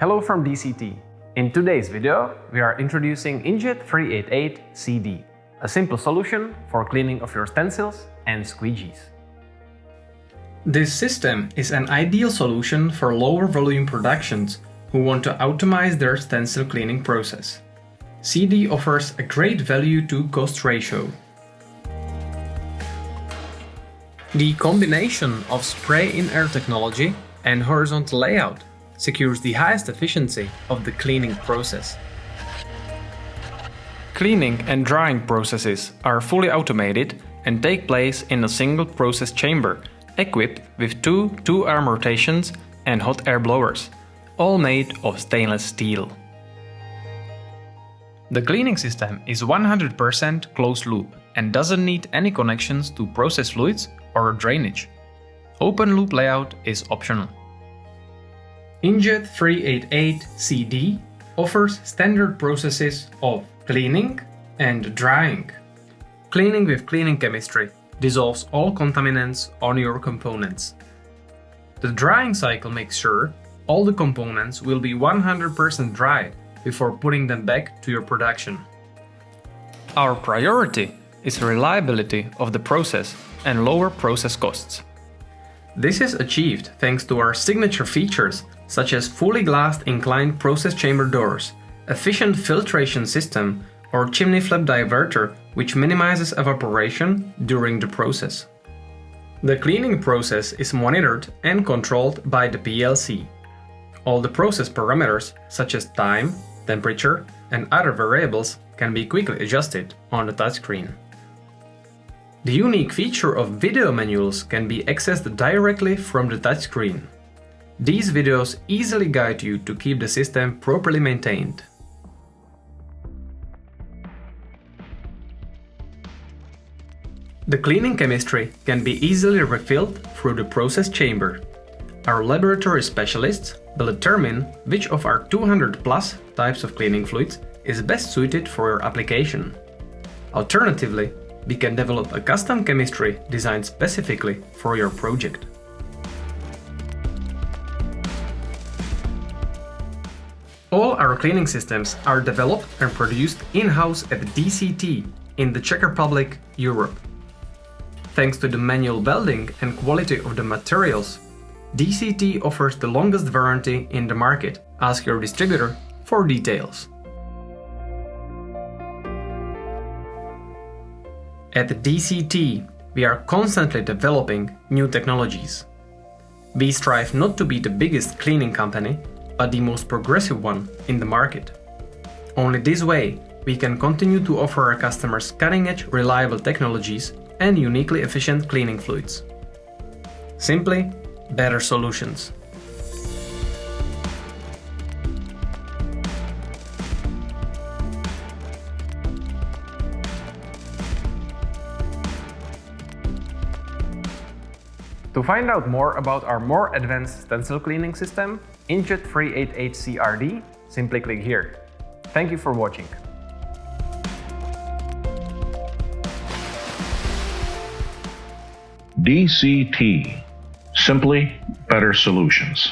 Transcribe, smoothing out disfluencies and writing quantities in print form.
Hello from DCT. In today's video, we are introducing InJet 388 CD, a simple solution for cleaning of your stencils and squeegees. This system is an ideal solution for lower volume productions who want to automize their stencil cleaning process. CD offers a great value to cost ratio. The combination of spray-in-air technology and horizontal layout secures the highest efficiency of the cleaning process. Cleaning and drying processes are fully automated and take place in a single process chamber equipped with two 2-arm rotations and hot air blowers, all made of stainless steel. The cleaning system is 100% closed loop and doesn't need any connections to process fluids or drainage. Open loop layout is optional. InJet 388 CD offers standard processes of cleaning and drying. Cleaning with cleaning chemistry dissolves all contaminants on your components. The drying cycle makes sure all the components will be 100% dry before putting them back to your production. Our priority is reliability of the process and lower process costs. This is achieved thanks to our signature features such as fully glassed inclined process chamber doors, efficient filtration system, or chimney flap diverter, which minimizes evaporation during the process. The cleaning process is monitored and controlled by the PLC. All the process parameters such as time, temperature, and other variables can be quickly adjusted on the touchscreen. The unique feature of video manuals can be accessed directly from the touchscreen. These videos easily guide you to keep the system properly maintained. The cleaning chemistry can be easily refilled through the process chamber. Our laboratory specialists will determine which of our 200+ types of cleaning fluids is best suited for your application. Alternatively, we can develop a custom chemistry designed specifically for your project. All our cleaning systems are developed and produced in-house at DCT in the Czech Republic, Europe. Thanks to the manual welding and quality of the materials, DCT offers the longest warranty in the market. Ask your distributor for details. At DCT, we are constantly developing new technologies. We strive not to be the biggest cleaning company, but the most progressive one in the market. Only this way, we can continue to offer our customers cutting-edge, reliable technologies and uniquely efficient cleaning fluids. Simply, better solutions. To find out more about our more advanced stencil cleaning system, InJet 388 CRD, simply click here. Thank you for watching. DCT. Simply better solutions.